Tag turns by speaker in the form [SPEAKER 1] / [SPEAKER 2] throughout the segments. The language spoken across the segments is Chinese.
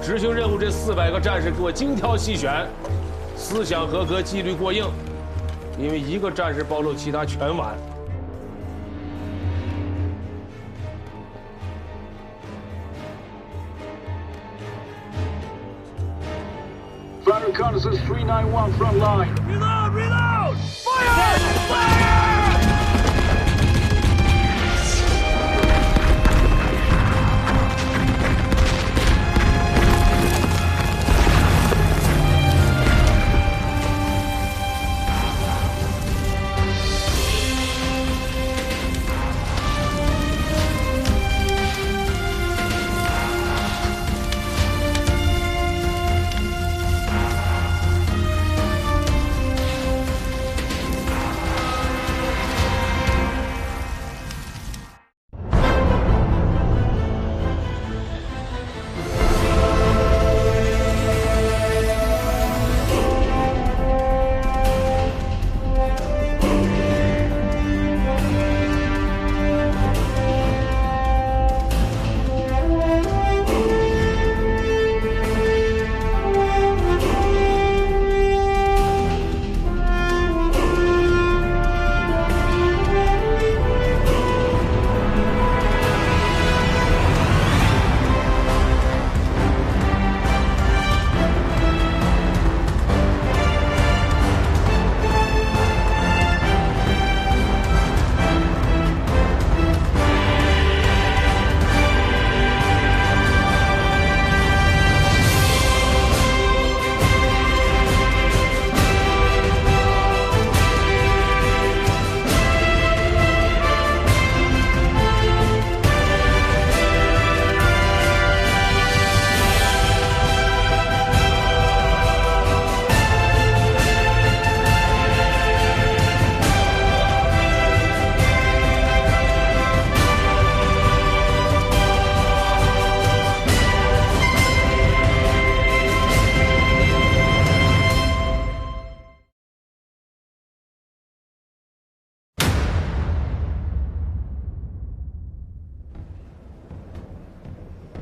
[SPEAKER 1] 执行任务这400个战士给我精挑细选，思想合格，纪律过硬，因为一个战士暴露，其他全完。
[SPEAKER 2] Flight reconnaissance 391 front line.
[SPEAKER 1] Reload! Reload! Fire! Fire!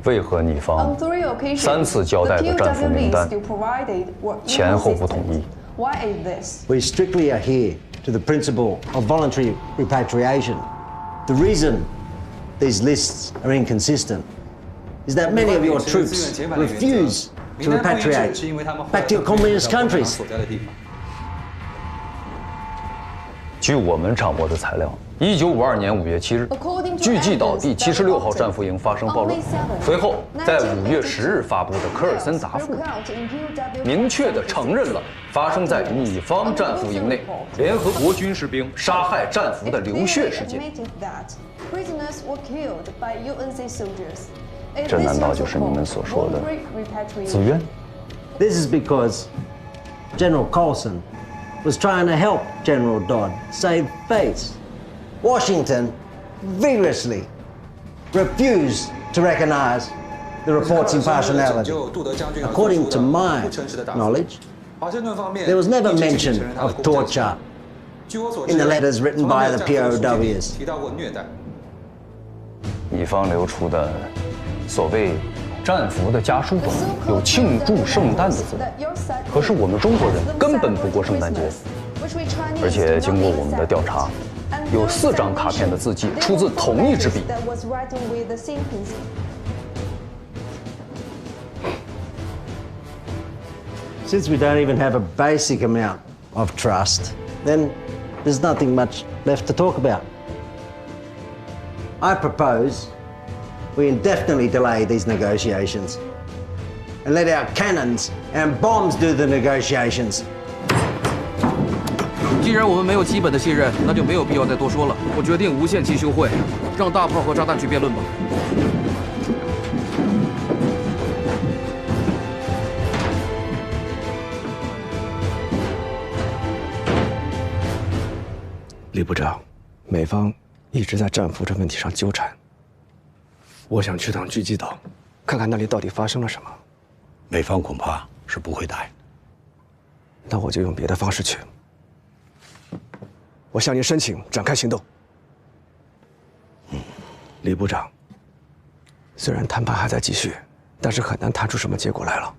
[SPEAKER 3] 为何你方3次交代的战俘名单前后不统一？
[SPEAKER 4] We strictly adhere to the principle of voluntary repatriation. The reason these lists are inconsistent is that many of your troops refuse to repatriate back to your communist countries.
[SPEAKER 3] 据我们掌握的材料，1952年5月7日，巨济岛第76号战俘营发生暴乱。随后，在5月10日发布的科尔森答复，明确地承认了发生在你方战俘营内联合国军士兵杀害战俘的流血事件。这难道就是你们所说的自愿？
[SPEAKER 4] This is because General Colson was trying to help General Dodd save face. Washington vigorously refused to recognize the report's impartiality. According to my knowledge, there was never mention of torture in the letters written by the POWs.
[SPEAKER 3] 你方流出的所谓战俘的家书中有庆祝圣诞的字，可是我们中国人根本不过圣诞节，而且经过我们的调查，有4张卡片的字迹出自同一支笔。
[SPEAKER 4] Since we don't even have a basic amount of trust, then there's nothing much left to talk about. I propose we indefinitely delay these negotiations and let our cannons and bombs do the negotiations.
[SPEAKER 5] 既然我们没有基本的信任，那就没有必要再多说了。我决定无限期休会，让大炮和炸弹去辩论吧。
[SPEAKER 6] 李部长，美方一直在战俘这问题上纠缠。我想去趟巨济岛，看看那里到底发生了什么。
[SPEAKER 7] 美方恐怕是不会答应。
[SPEAKER 6] 那我就用别的方式去。我向您申请展开行动。李部长，虽然谈判还在继续，但是很难谈出什么结果来了。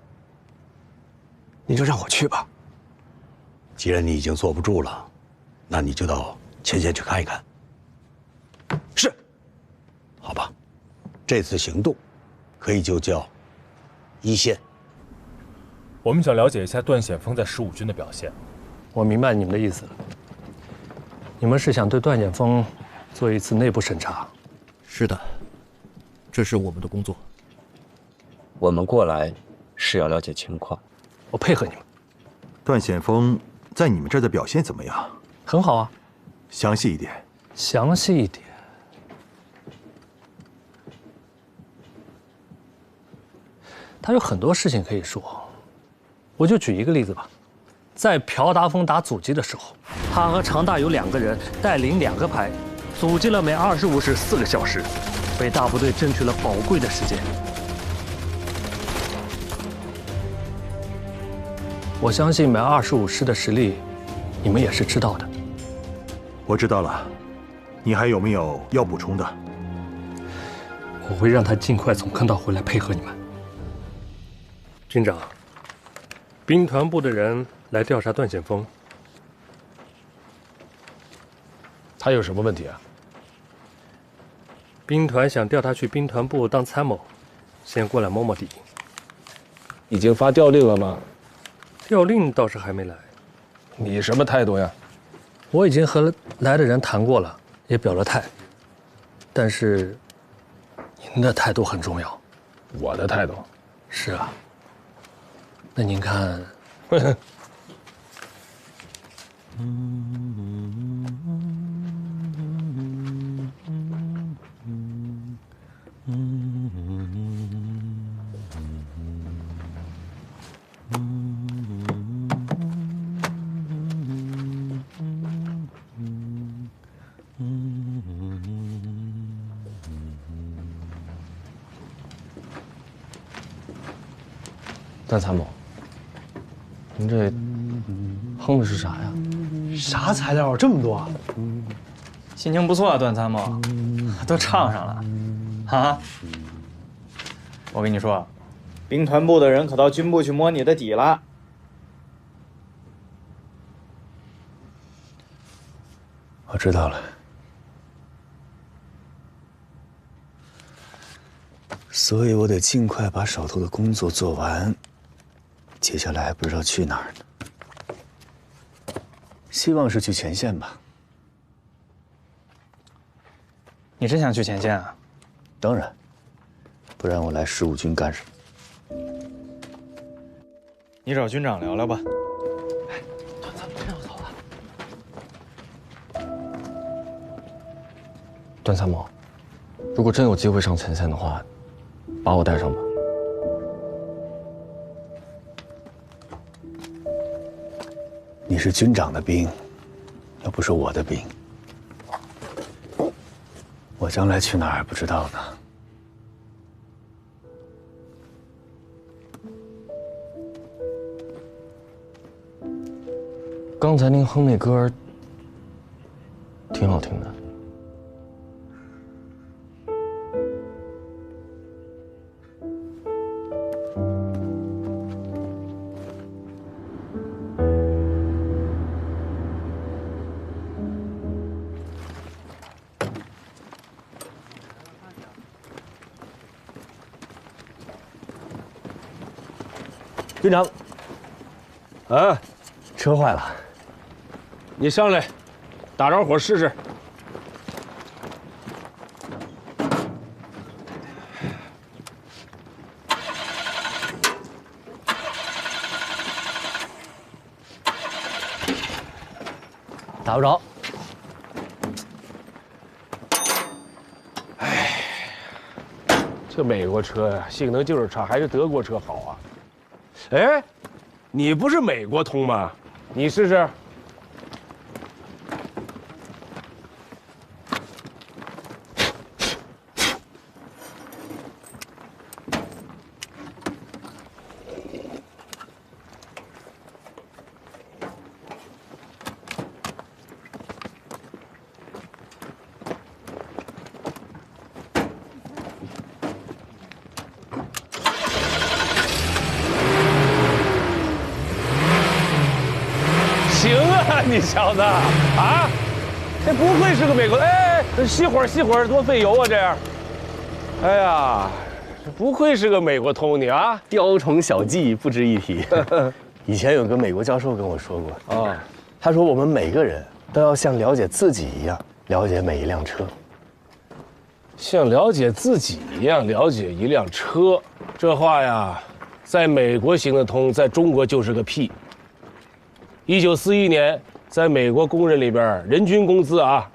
[SPEAKER 6] 你就让我去吧。
[SPEAKER 7] 既然你已经坐不住了，那你就到前线去看一看。
[SPEAKER 6] 是。
[SPEAKER 7] 好吧，这次行动可以就叫一线。
[SPEAKER 8] 我们想了解一下段显锋在15军的表现。
[SPEAKER 9] 我明白你们的意思了，你们是想对段显锋做一次内部审查。
[SPEAKER 5] 是的，这是我们的工作。
[SPEAKER 10] 我们过来是要了解情况。
[SPEAKER 9] 我配合你们。
[SPEAKER 11] 段显锋在你们这儿的表现怎么样？
[SPEAKER 9] 很好啊。
[SPEAKER 11] 详细一点。
[SPEAKER 9] 详细一点。他有很多事情可以说，我就举一个例子吧。在朴达峰打阻击的时候，他和常大有2个人带领2个排，阻击了每25师4个小时，为大部队争取了宝贵的时间。我相信每25师的实力，你们也是知道的。
[SPEAKER 11] 我知道了，你还有没有要补充的？
[SPEAKER 9] 我会让他尽快从坑道回来配合你们。军长，兵团部的人来调查段显锋，
[SPEAKER 1] 他有什么问题啊？
[SPEAKER 9] 兵团想调他去兵团部当参谋，先过来摸摸底。
[SPEAKER 1] 已经发调令了吗？
[SPEAKER 9] 调令倒是还没来。
[SPEAKER 1] 你什么态度呀？
[SPEAKER 9] 我已经和来的人谈过了，也表了态。但是，您的态度很重要。
[SPEAKER 1] 我的态度？
[SPEAKER 9] 是啊。那您看，
[SPEAKER 3] 段参谋，您这哼的是啥呀？
[SPEAKER 12] 啥材料这么多？
[SPEAKER 13] 心情不错啊，段参谋，都唱上了，啊！我跟你说，兵团部的人可到军部去摸你的底了。
[SPEAKER 3] 我知道了。
[SPEAKER 6] 所以我得尽快把手头的工作做完，接下来还不知道去哪儿呢。希望是去前线吧。
[SPEAKER 13] 你真想去前线啊？
[SPEAKER 6] 当然，不然我来15军干什么？
[SPEAKER 13] 你找军长聊聊吧。
[SPEAKER 12] 段参谋真要走了。
[SPEAKER 3] 段参谋，如果真有机会上前线的话，把我带上吧。
[SPEAKER 6] 你是军长的兵，又不是我的兵，我将来去哪儿还不知道呢。
[SPEAKER 3] 刚才您哼那歌挺好听的。
[SPEAKER 1] 军长，啊，
[SPEAKER 3] 车坏了，
[SPEAKER 1] 你上来，打着火试试。
[SPEAKER 9] 打不着。
[SPEAKER 1] 哎，这美国车呀，性能就是差，还是德国车好啊。哎，你不是美国通吗？你试试。你小子啊！这不愧是个美国，哎，熄火，多费油啊！这样，哎呀，这不愧是个美国通你啊！
[SPEAKER 6] 雕虫小技不值一提。以前有个美国教授跟我说过啊，他说我们每个人都要像了解自己一样了解每一辆车，
[SPEAKER 1] 像了解自己一样了解一辆车，这话呀，在美国行得通，在中国就是个屁。1941年，在美国工人里边，人均工资啊，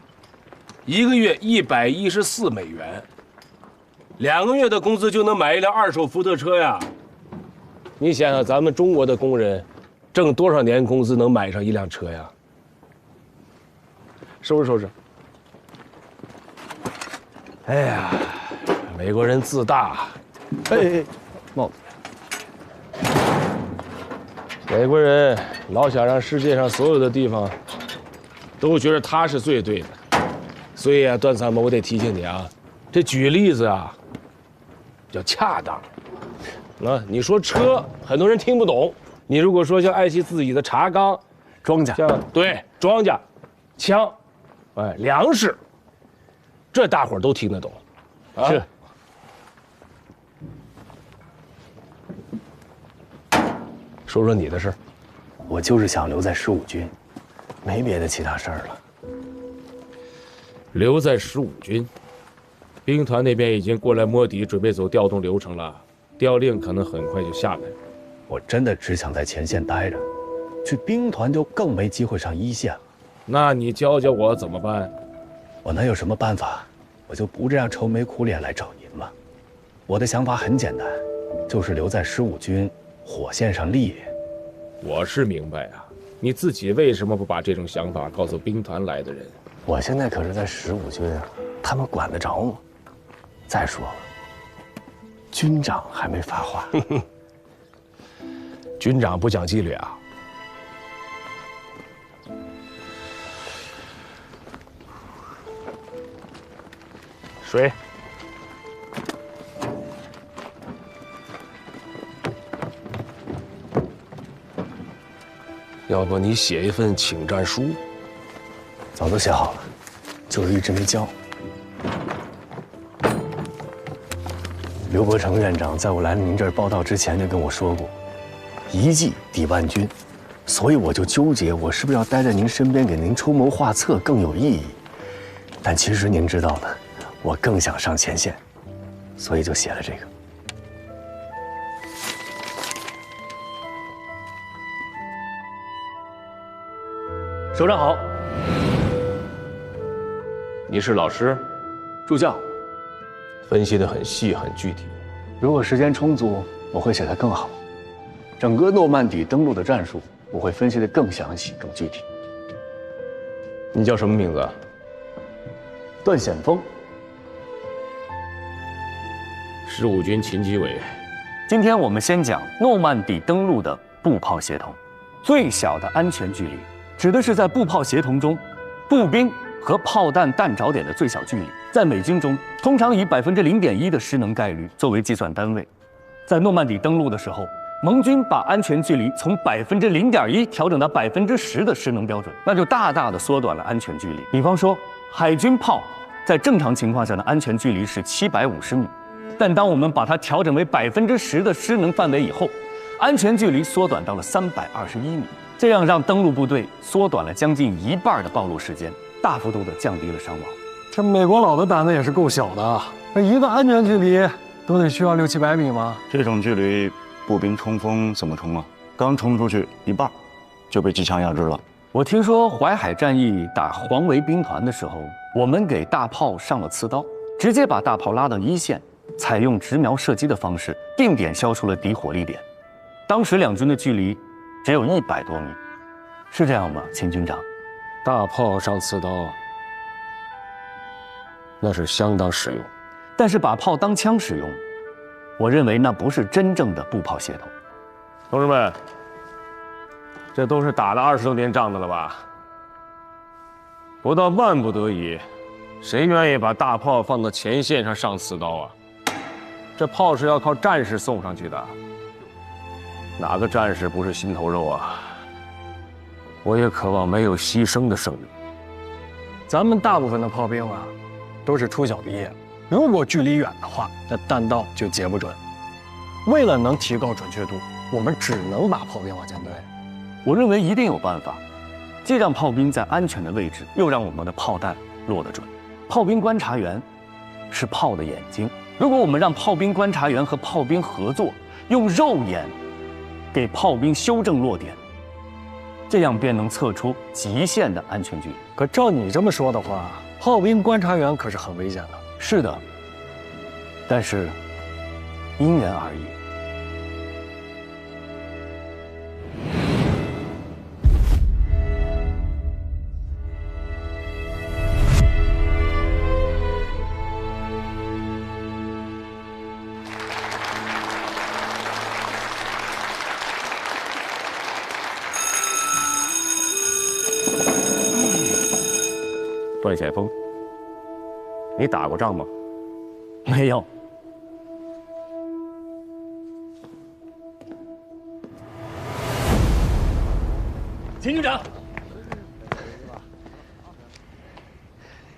[SPEAKER 1] 一个月114美元，2个月的工资就能买一辆2手福特车呀。你想想，咱们中国的工人挣多少年工资能买上一辆车呀？收拾。哎呀，美国人自大。
[SPEAKER 6] 哎，帽子。
[SPEAKER 1] 美国人老想让世界上所有的地方都觉得他是最对的，所以啊，段参谋，我得提醒你啊，这举例子啊要恰当。你说车，很多人听不懂。你如果说像爱惜自己的茶缸、
[SPEAKER 6] 庄稼，
[SPEAKER 1] 对，庄稼、枪，哎，粮食，这大伙儿都听得懂。
[SPEAKER 6] 是。
[SPEAKER 1] 说说你的事儿。
[SPEAKER 6] 我就是想留在15军，没别的其他事儿了。
[SPEAKER 8] 留在15军，兵团那边已经过来摸底，准备走调动流程了。调令可能很快就下来。
[SPEAKER 6] 我真的只想在前线待着，去兵团就更没机会上一线了。
[SPEAKER 8] 那你教教我怎么办？
[SPEAKER 6] 我能有什么办法？我就不这样愁眉苦脸来找您了。我的想法很简单，就是留在15军火线上历练。
[SPEAKER 8] 我是明白啊，你自己为什么不把这种想法告诉兵团来的人？
[SPEAKER 6] 我现在可是在15军啊，他们管得着吗？再说了。军长还没发话，
[SPEAKER 1] 军长不讲纪律啊！水。要不你写一份请战书？
[SPEAKER 6] 早都写好了，就是一直没交。刘伯承院长在我来您这儿报道之前就跟我说过，1计抵万军，所以我就纠结，我是不是要待在您身边给您出谋划策更有意义？但其实您知道的，我更想上前线，所以就写了这个。首长好，
[SPEAKER 1] 你是老师，
[SPEAKER 6] 助教。
[SPEAKER 1] 分析得很细很具体，
[SPEAKER 6] 如果时间充足，我会写得更好。整个诺曼底登陆的战术，我会分析得更详细、更具体。
[SPEAKER 1] 你叫什么名字？
[SPEAKER 6] 段显峰。
[SPEAKER 8] 15军勤机委。
[SPEAKER 3] 今天我们先讲诺曼底登陆的步炮协同。最小的安全距离，指的是在步炮协同中，步兵和炮弹弹着点的最小距离，在美军中通常以0.1%的失能概率作为计算单位。在诺曼底登陆的时候，盟军把安全距离从0.1%调整到10%的失能标准，那就大大的缩短了安全距离。比方说，海军炮在正常情况下的安全距离是750米，但当我们把它调整为10%的失能范围以后，安全距离缩短到了321米，这样让登陆部队缩短了将近1半的暴露时间，大幅度的降低了伤亡。
[SPEAKER 12] 这美国佬的胆子也是够小的啊！那一个安全距离都得需要600-700米吗？
[SPEAKER 14] 这种距离，步兵冲锋怎么冲啊？刚冲出去一半，就被机枪压制了。
[SPEAKER 3] 我听说淮海战役打黄维兵团的时候，我们给大炮上了刺刀，直接把大炮拉到1线，采用直瞄射击的方式，定点消除了敌火力点。当时两军的距离只有100多米，是这样吗，秦军长？
[SPEAKER 1] 大炮上刺刀，那是相当实用。
[SPEAKER 3] 但是把炮当枪使用，我认为那不是真正的步炮协同。
[SPEAKER 1] 同志们，这都是打了20多年仗的了吧？不到万不得已，谁愿意把大炮放到前线上上刺刀啊？这炮是要靠战士送上去的，哪个战士不是心头肉啊？
[SPEAKER 6] 我也渴望没有牺牲的胜利。
[SPEAKER 12] 咱们大部分的炮兵啊，都是初小毕业，如果距离远的话，那弹道就截不准。为了能提高准确度，我们只能把炮兵往前推。
[SPEAKER 6] 我认为一定有办法，既让炮兵在安全的位置，又让我们的炮弹落得准。炮兵观察员是炮的眼睛，如果我们让炮兵观察员和炮兵合作，用肉眼给炮兵修正落点，这样便能测出极限的安全距离。
[SPEAKER 12] 可照你这么说的话，炮兵观察员可是很危险的。
[SPEAKER 6] 是的，但是因人而异。
[SPEAKER 15] 段显峰，你打过仗吗？
[SPEAKER 6] 没有。秦军长，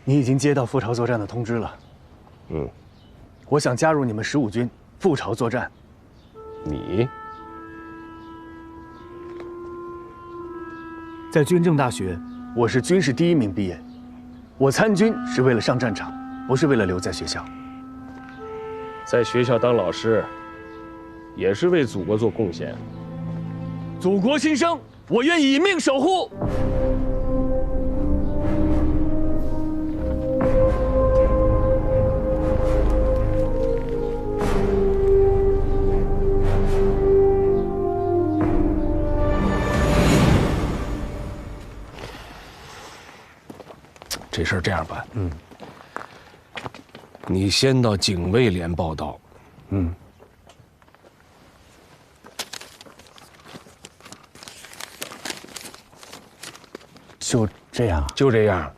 [SPEAKER 6] 你已经接到赴朝作战的通知了。我想加入你们15军赴朝作战。
[SPEAKER 15] 你？
[SPEAKER 6] 在军政大学，我是军事第1名毕业。我参军是为了上战场，不是为了留在学校。
[SPEAKER 1] 在学校当老师，也是为祖国做贡献。
[SPEAKER 6] 祖国新生，我愿以命守护。
[SPEAKER 1] 这事儿这样办，你先到警卫连报道，
[SPEAKER 6] 就这样，
[SPEAKER 1] 就这样。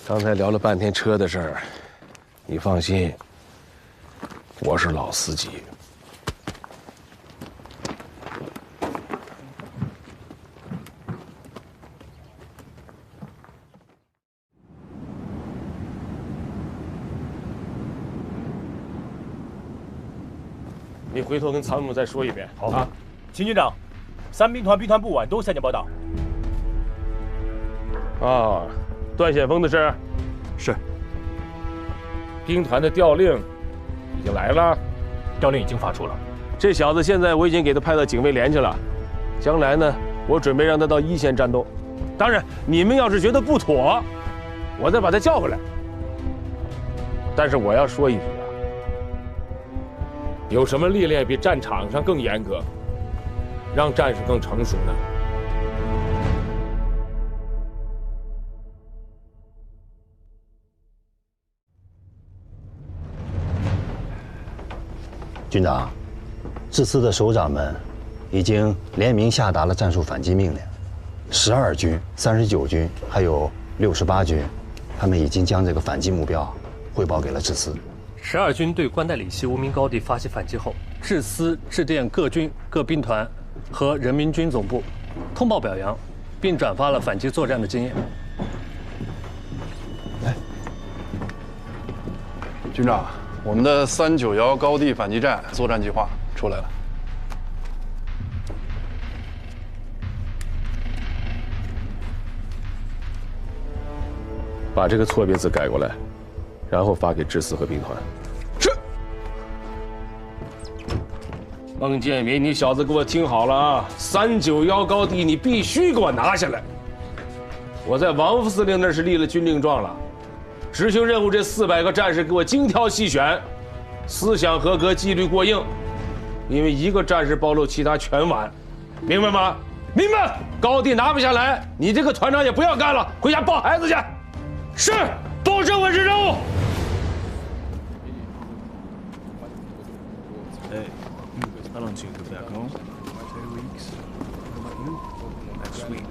[SPEAKER 1] 刚才聊了半天车的事儿，你放心，我是老司机。你回头跟参谋再说一遍。好啊，
[SPEAKER 16] 秦军长，3兵团兵团部晚都向前报道。
[SPEAKER 1] 啊，段显峰的事
[SPEAKER 16] 是。
[SPEAKER 8] 兵团的调令已经来了，
[SPEAKER 16] 调令已经发出了。
[SPEAKER 1] 这小子现在我已经给他派到警卫连去了，将来呢，我准备让他到1线战斗。当然，你们要是觉得不妥，我再把他叫回来。但是我要说一句。
[SPEAKER 8] 有什么历练比战场上更严格，让战士更成熟呢？
[SPEAKER 7] 军长，这次的首长们已经联名下达了战术反击命令，12军、39军还有68军，他们已经将这个反击目标汇报给了志司。
[SPEAKER 9] 12军对关代理系无名高地发起反击后，志司致电各军、各兵团和人民军总部，通报表扬，并转发了反击作战的经验。
[SPEAKER 17] 军长，我们的391高地反击战作战计划出来了。
[SPEAKER 1] 把这个错别字改过来，然后发给志司和兵团。是。孟建民，你小子给我听好了啊！391高地你必须给我拿下来。我在王副司令那是立了军令状了，执行任务这400个战士给我精挑细选，思想合格，纪律过硬。因为一个战士暴露，其他全完，明白吗？明白。高地拿不下来，你这个团长也不要干了，回家抱孩子去。是，保证完成任务。
[SPEAKER 14] Hey, how long till you go back home? 2 weeks. What about you? Next week.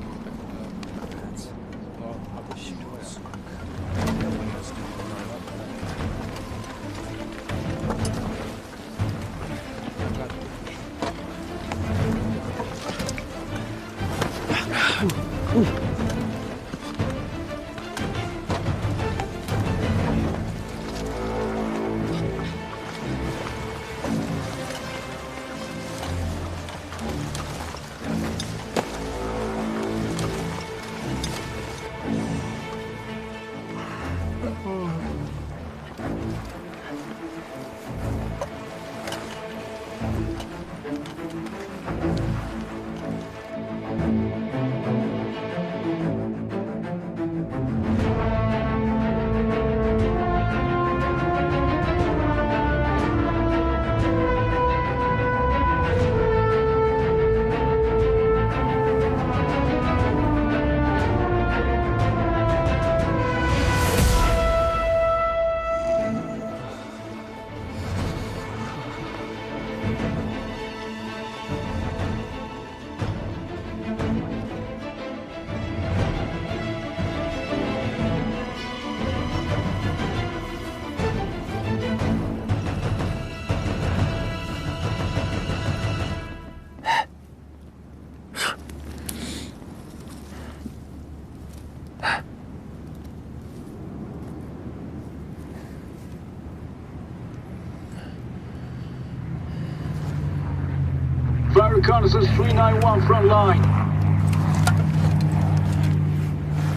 [SPEAKER 2] reconnaissance 391 front line.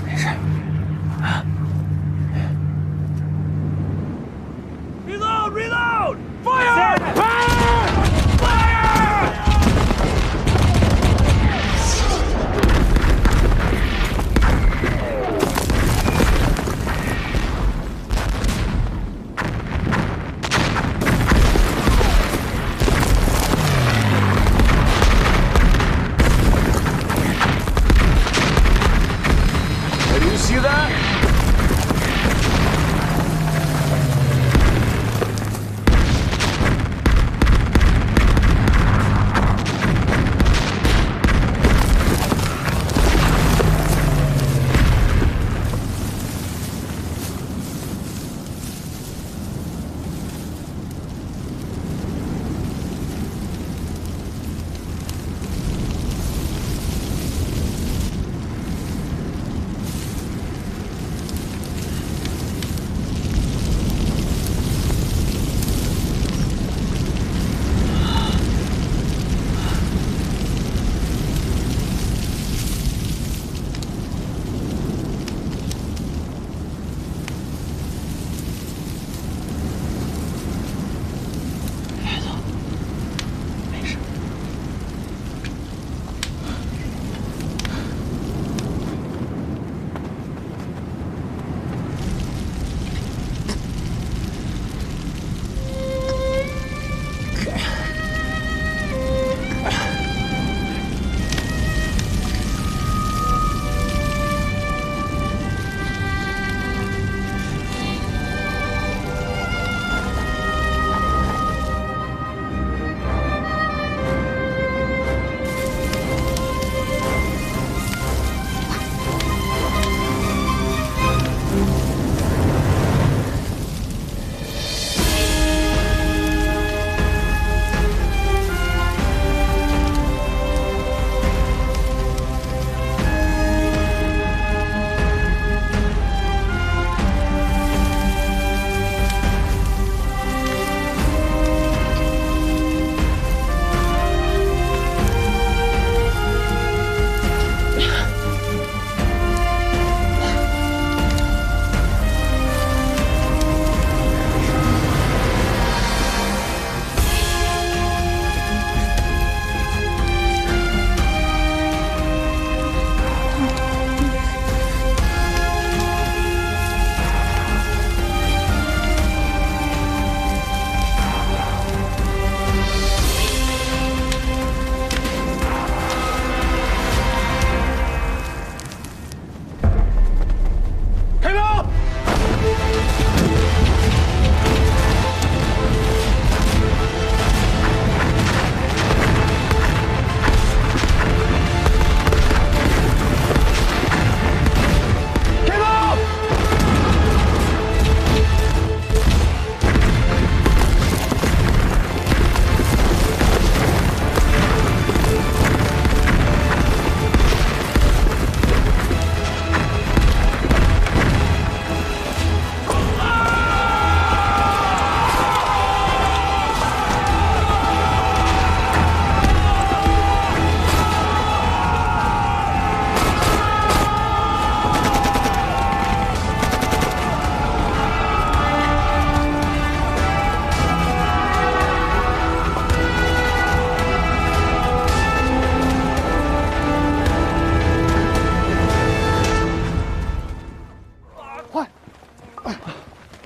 [SPEAKER 9] 没事。啊。
[SPEAKER 16] Reload! Reload! Fire! Fire!
[SPEAKER 2] Do you see that?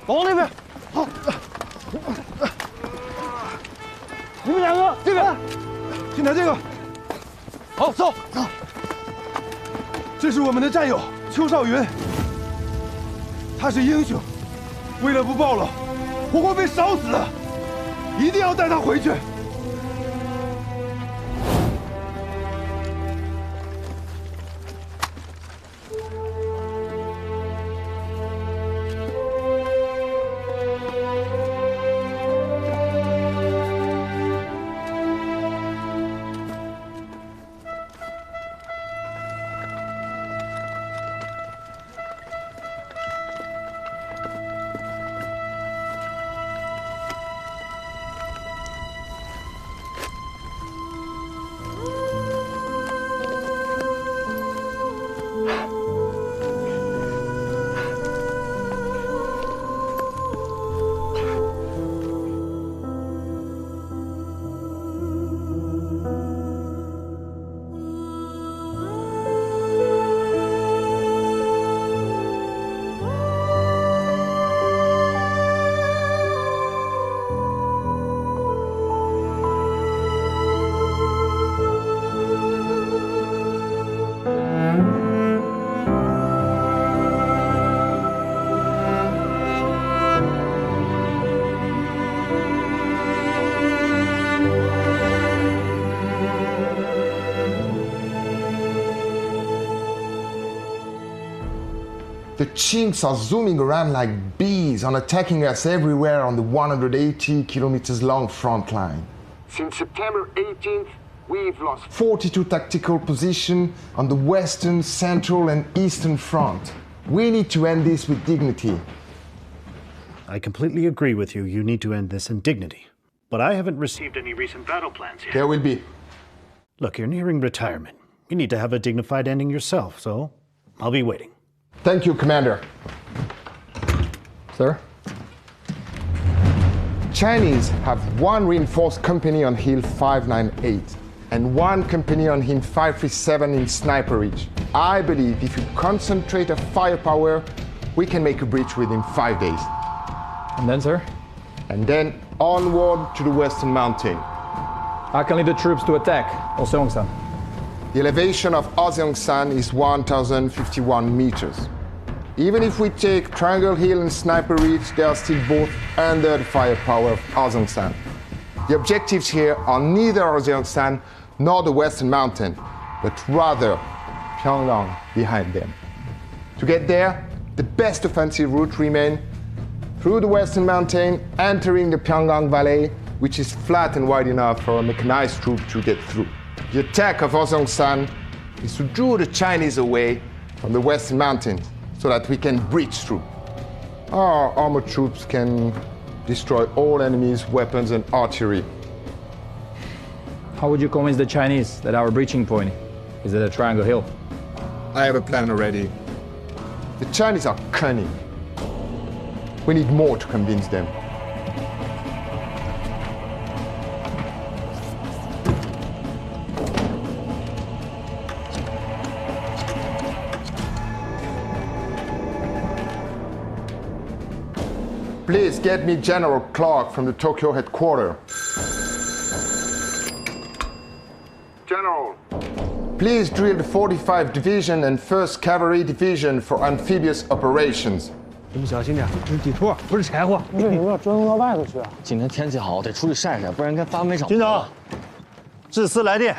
[SPEAKER 18] 往那边，好。你们两个这个，先拿这个。好，走走。这是我们的战友邱少云，他是英雄，为了不报了，我会被烧死，一定要带他回去。
[SPEAKER 19] The Chinks are zooming around like bees and attacking us everywhere on the 180 kilometers long front line. Since September 18th, we've lost 42 tactical positions on the western, central, and eastern front. We need to end this with dignity.
[SPEAKER 20] I completely agree with you. You need to end this in dignity. But I haven't received any recent battle plans yet.
[SPEAKER 19] There will be.
[SPEAKER 20] Look, you're nearing retirement. You need to have a dignified ending yourself, so I'll be waiting.
[SPEAKER 19] Thank you, Commander.
[SPEAKER 3] Sir?
[SPEAKER 19] Chinese have one reinforced company on Hill 598 and one company on Hill 537 in Sniper Ridge. I believe if we concentrate our firepower, we can make a breach within 5 days.
[SPEAKER 3] And then, sir?
[SPEAKER 19] And then onward to the Western Mountain.
[SPEAKER 3] I can lead the troops to attack Oseongsan.
[SPEAKER 19] The elevation of Oseongsan is 1,051 meters. Even if we take Triangle Hill and Sniper Ridge, they are still both under the firepower of Oseongsan. The objectives here are neither Oseongsan nor the Western Mountain, but rather Pyongyang behind them. To get there, the best offensive route remains through the Western Mountain, entering the Pyongyang Valley, which is flat and wide enough for a mechanized troop to get through. The attack of Oseongsan is to draw the Chinese away from the Western Mountains so that we can breach through. Our armored troops can destroy all enemies' weapons and artillery.
[SPEAKER 3] How would you convince the Chinese that our breaching point is at a Triangle Hill?
[SPEAKER 19] I have a plan already. The Chinese are cunning. We need more to convince them. Please get me General Clark from the Tokyo headquarters. General. Please drill the 45 Division and 1st Cavalry Division for amphibious operations.
[SPEAKER 21] 你们小心点，这是地拖，不是柴火。为什么要折腾到外头去啊？
[SPEAKER 7] 今天天气好，得出去晒晒，不然跟发霉场。
[SPEAKER 20] 军长，致司来电。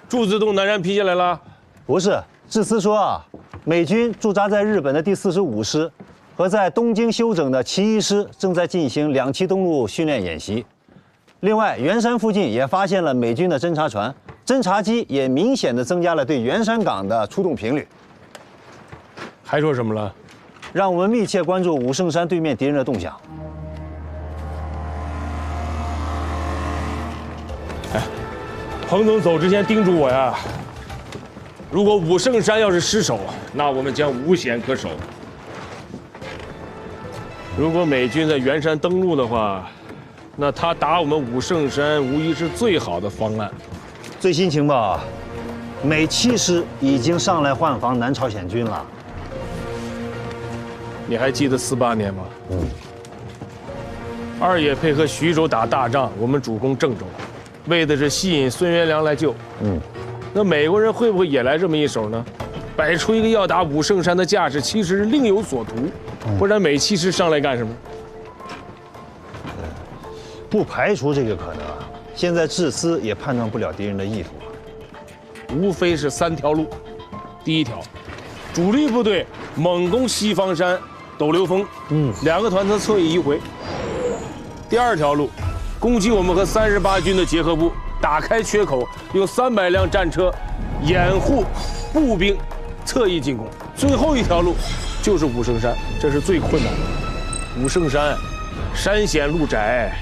[SPEAKER 1] 驻自动南山批下来了？
[SPEAKER 20] 不是，致司说啊，美军驻扎在日本的第45师和在东京休整的其1师正在进行2栖登陆训练演习。另外，圆山附近也发现了美军的侦察船。 侦察机也明显的增加了对圆山港的出动频率。
[SPEAKER 1] 还说什么了？
[SPEAKER 20] 让我们密切关注武圣山对面敌人的动向。
[SPEAKER 1] 哎，彭总走之前叮嘱我呀，如果武圣山要是失守，那我们将无险可守。如果美军在圆山登陆的话，那他打我们武圣山无疑是最好的方案。
[SPEAKER 20] 最新情报啊，美7师已经上来换防南朝鲜军了。
[SPEAKER 1] 你还记得48年吗？二野配合徐州打大仗，我们主攻郑州，为的是吸引孙元良来救。那美国人会不会也来这么一手呢？摆出一个要打武圣山的架势，其实是另有所图。不然美7师上来干什么？
[SPEAKER 20] 不排除这个可能啊。 现在致司也判断不了敌人的意图，
[SPEAKER 1] 无非是3条路。第一条，主力部队猛攻西方山、斗流峰，2个团侧侧翼迂回。第二条路，攻击我们和38军的结合部，打开缺口，用300辆战车掩护步兵侧翼进攻。最后一条路就是武圣山，这是最困难的。武圣山，山险路窄。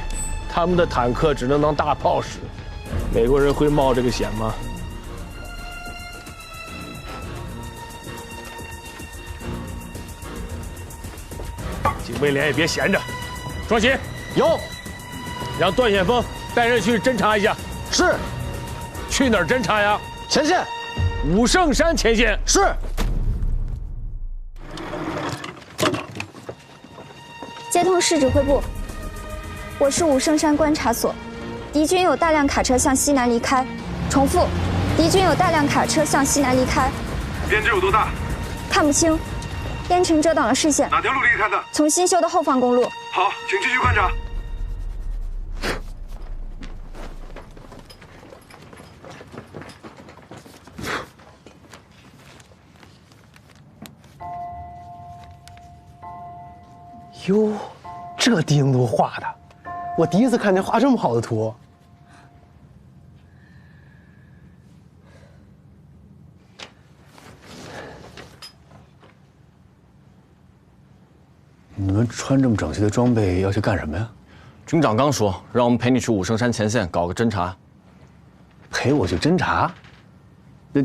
[SPEAKER 1] 他们的坦克只能当大炮使，美国人会冒这个险吗？警卫连也别闲着，双喜
[SPEAKER 12] 有，
[SPEAKER 1] 让段显峰带人去侦查一下。
[SPEAKER 12] 是，
[SPEAKER 1] 去哪儿侦查呀？
[SPEAKER 12] 前线，
[SPEAKER 1] 武圣山前线。
[SPEAKER 12] 是。
[SPEAKER 22] 接通市指挥部。 我是武圣山观察所，敌军有大量卡车向西南离开。重复，敌军有大量卡车向西南离开。
[SPEAKER 18] 编制有多大？
[SPEAKER 22] 看不清，烟尘遮挡了视线。
[SPEAKER 18] 哪条路离开的？
[SPEAKER 22] 从新修的后方公路。
[SPEAKER 18] 好，请继续观察。
[SPEAKER 12] 哟，这低精度画的，我第一次看见画这么好的图。
[SPEAKER 6] 你们穿这么整齐的装备要去干什么呀？
[SPEAKER 4] 军长刚说让我们陪你去武圣山前线搞个侦察。
[SPEAKER 6] 陪我去侦察？那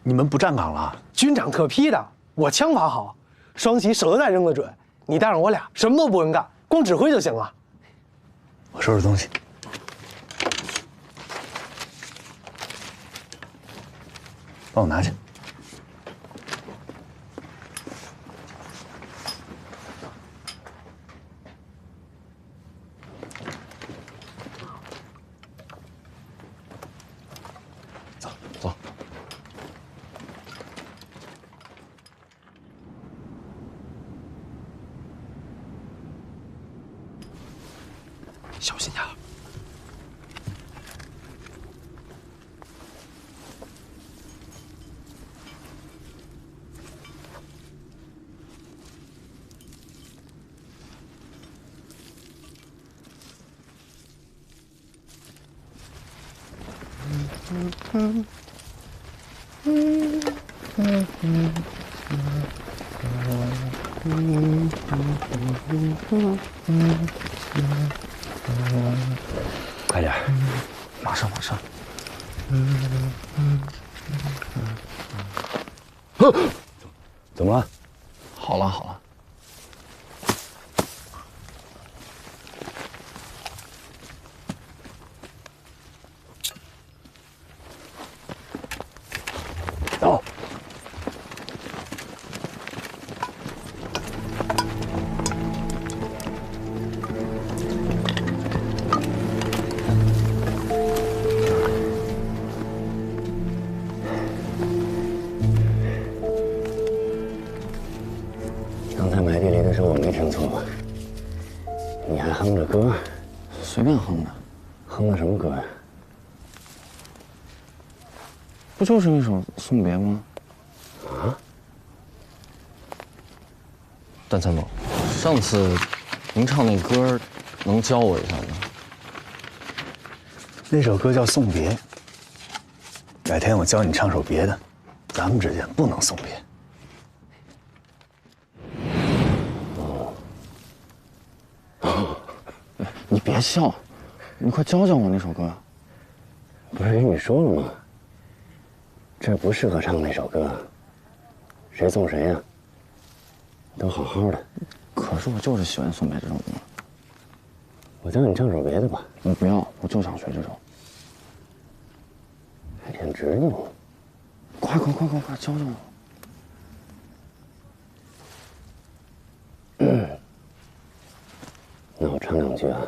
[SPEAKER 6] 你们不站岗了？
[SPEAKER 12] 军长特批的，我枪法好，双旗手榴弹扔得准。你带上我俩，什么都不用干，光指挥就行了。
[SPEAKER 6] 我收拾东西。帮我拿去。
[SPEAKER 4] 走。小心点。
[SPEAKER 6] 快点，
[SPEAKER 4] 马上。
[SPEAKER 6] 怎么了？
[SPEAKER 4] 好了。
[SPEAKER 6] 走。
[SPEAKER 5] 刚才埋地雷的时候我没听错吧？你还哼着歌？
[SPEAKER 4] 随便哼的。
[SPEAKER 5] 哼的什么歌呀？
[SPEAKER 4] 不就是一首送别吗？
[SPEAKER 5] 啊？
[SPEAKER 4] 段参谋，上次您唱那歌，能教我一下吗？
[SPEAKER 6] 那首歌叫《送别》，改天我教你唱首别的，咱们之间不能送别。
[SPEAKER 4] 你别笑，你快教教我那首歌。
[SPEAKER 5] 不是跟你说了吗？这不适合唱那首歌，谁送谁呀？都好好的。
[SPEAKER 4] 可是我就是喜欢送别这首歌。
[SPEAKER 5] 我教你唱首别的吧。
[SPEAKER 4] 我不要，我就想学这首。
[SPEAKER 5] 还挺执拗。
[SPEAKER 4] 快，教教我。
[SPEAKER 5] 那我唱两句啊。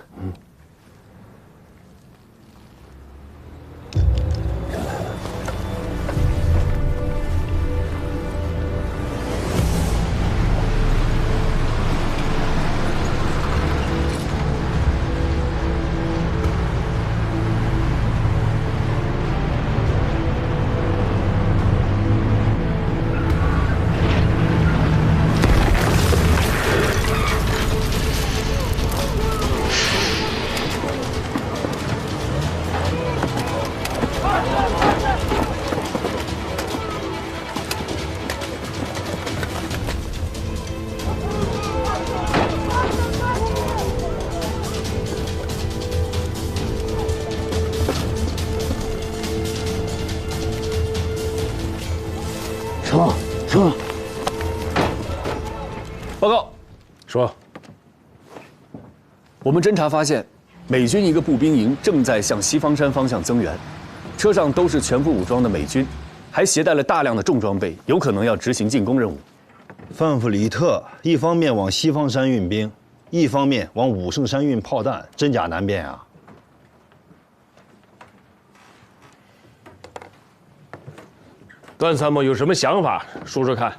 [SPEAKER 6] 说，
[SPEAKER 1] 报告，说，
[SPEAKER 6] 我们侦查发现，美军一个步兵营正在向西方山方向增援，车上都是全副武装的美军，还携带了大量的重装备，有可能要执行进攻任务。
[SPEAKER 7] 范弗里特一方面往西方山运兵，一方面往武圣山运炮弹，真假难辨啊！
[SPEAKER 1] 段参谋有什么想法，说说看。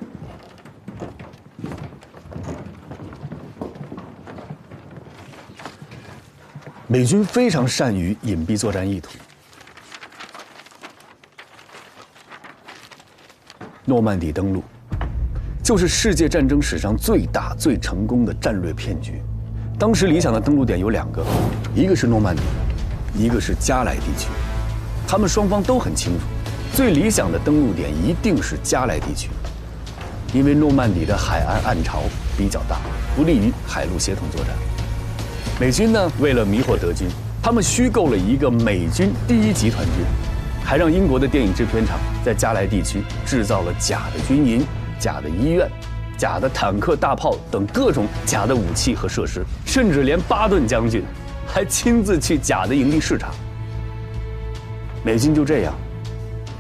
[SPEAKER 6] 美军非常善于隐蔽作战意图。诺曼底登陆，就是世界战争史上最大、最成功的战略骗局。当时理想的登陆点有2个，一个是诺曼底，一个是加莱地区。他们双方都很清楚，最理想的登陆点一定是加莱地区，因为诺曼底的海岸岸潮比较大，不利于海陆协同作战。美军呢，为了迷惑德军，他们虚构了一个美军第1集团军，还让英国的电影制片厂在加莱地区制造了假的军营、假的医院、假的坦克、大炮等各种假的武器和设施，甚至连巴顿将军还亲自去假的营地视察。美军就这样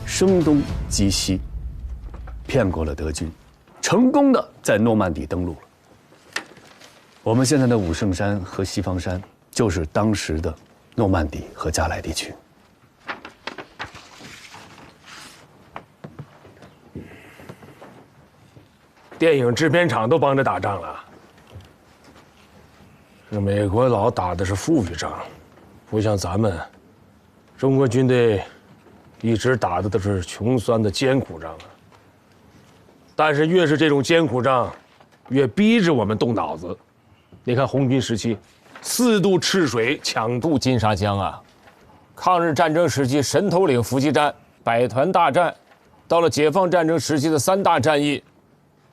[SPEAKER 6] 声东击西，骗过了德军，成功的在诺曼底登陆了。我们现在的武圣山和西方山就是当时的诺曼底和加莱地区。
[SPEAKER 1] 电影制片厂都帮着打仗了，这美国佬打的是富裕仗，不像咱们，中国军队一直打的都是穷酸的艰苦仗啊。但是越是这种艰苦仗，越逼着我们动脑子。你看红军时期，4渡赤水，抢渡金沙江啊；抗日战争时期神头岭伏击战、百团大战，到了解放战争时期的3大战役，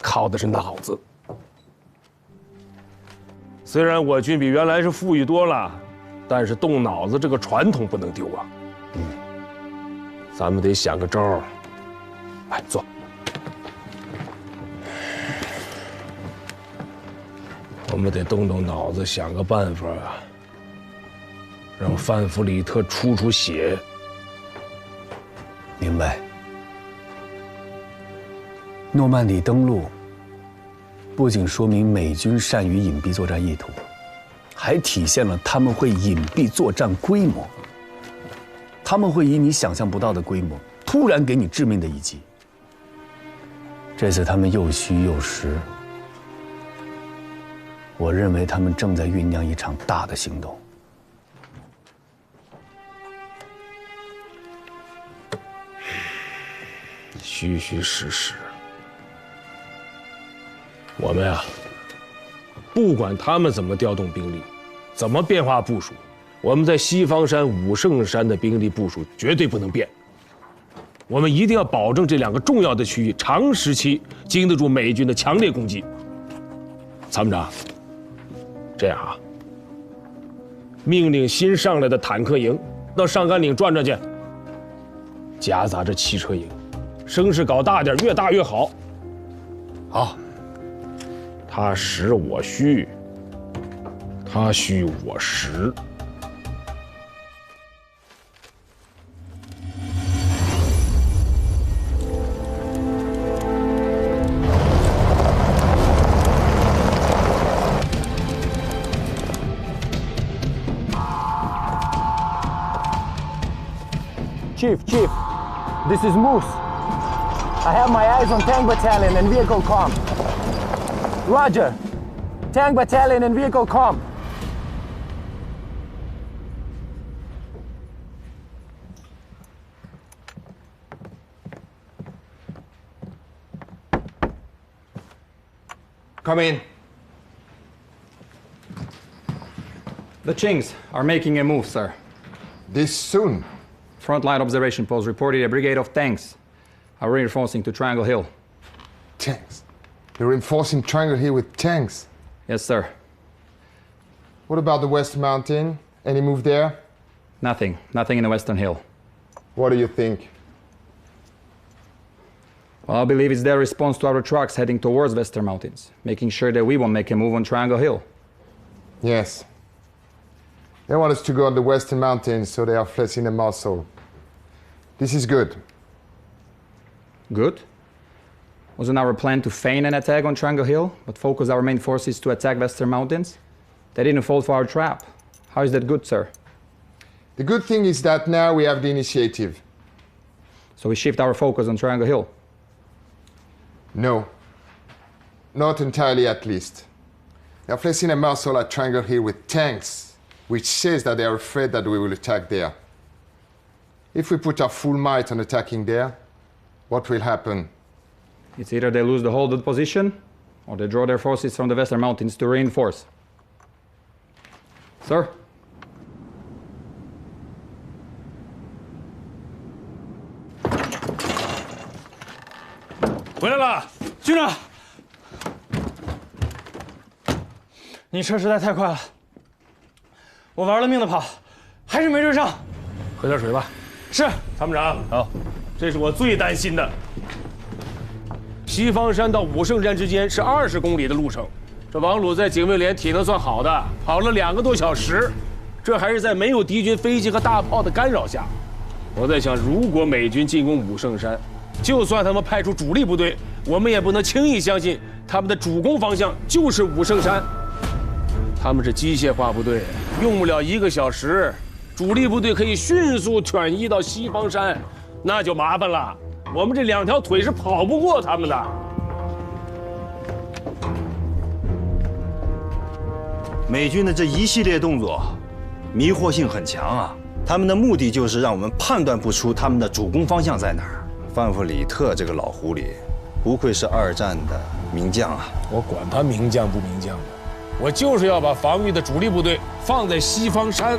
[SPEAKER 1] 靠的是脑子。虽然我军比原来是富裕多了，但是动脑子这个传统不能丢啊。咱们得想个招儿。来，坐。我们得动动脑子，想个办法，让范弗里特出血。
[SPEAKER 6] 明白。诺曼底登陆不仅说明美军善于隐蔽作战意图，还体现了他们会隐蔽作战规模。他们会以你想象不到的规模，突然给你致命的一击。这次他们又虚又实，我认为他们正在酝酿一场大的行动。
[SPEAKER 1] 虚虚实实。我们呀，不管他们怎么调动兵力，怎么变化部署，我们在西方山、武圣山的兵力部署绝对不能变。我们一定要保证这2个重要的区域长时期经得住美军的强烈攻击。参谋长，这样啊，命令新上来的坦克营到上甘岭转转去，夹杂着汽车营，声势搞大点，越大越好。好。他实我虚，他虚我实。
[SPEAKER 10] Chief, this is Moose. I have my eyes on Tank Battalion and vehicle comm. Roger. Tank Battalion and vehicle comm.
[SPEAKER 11] Come in. The Chinks are making a move, sir.
[SPEAKER 19] This soon?
[SPEAKER 11] Frontline observation post reported a brigade of tanks are reinforcing to Triangle Hill.
[SPEAKER 19] Tanks? They're reinforcing Triangle Hill with tanks?
[SPEAKER 11] Yes, sir.
[SPEAKER 19] What about the West Mountain? Any move there?
[SPEAKER 11] Nothing. Nothing in the Western Hill.
[SPEAKER 19] What do you think?
[SPEAKER 11] Well, I believe it's their response to our trucks heading towards Western Mountains, making sure that we won't make a move on Triangle Hill.
[SPEAKER 19] Yes. They want us to go on the Western Mountains, so they are flexing the muscle. This is good.
[SPEAKER 11] Good? Wasn't our plan to feign an attack on Triangle Hill, but focus our main forces to attack Western Mountains? They didn't fall for our trap. How is that good, sir?
[SPEAKER 19] The good thing is that now we have the initiative.
[SPEAKER 11] So we shift our focus on Triangle Hill?
[SPEAKER 19] No. Not entirely, at least. They are placing a muscle at Triangle Hill with tanks, which says that they are afraid that we will attack there. If we put our full might on attacking there, what will happen?
[SPEAKER 11] It's either they lose the hold of the position, or they draw their forces from the Western Mountains to reinforce. Sir?
[SPEAKER 16] 回来了，
[SPEAKER 12] 军长。你车实在太快了，我玩了命的跑，还是没追上。
[SPEAKER 1] 喝点水吧。
[SPEAKER 12] 是，
[SPEAKER 1] 参谋长。好，这是我最担心的。西方山到武圣山之间是20公里的路程，这王鲁在警卫连体能算好的，跑了2个多小时，这还是在没有敌军飞机和大炮的干扰下。我在想，如果美军进攻武圣山，就算他们派出主力部队，我们也不能轻易相信他们的主攻方向就是武圣山。他们是机械化部队，用不了1个小时，主力部队可以迅速转移到西方山，那就麻烦了。我们这2条腿是跑不过他们的。
[SPEAKER 7] 美军的这一系列动作，迷惑性很强啊！他们的目的就是让我们判断不出他们的主攻方向在哪儿。范弗里特这个老狐狸，不愧是2战的名将啊！
[SPEAKER 1] 我管他名将不名将的，我就是要把防御的主力部队放在西方山。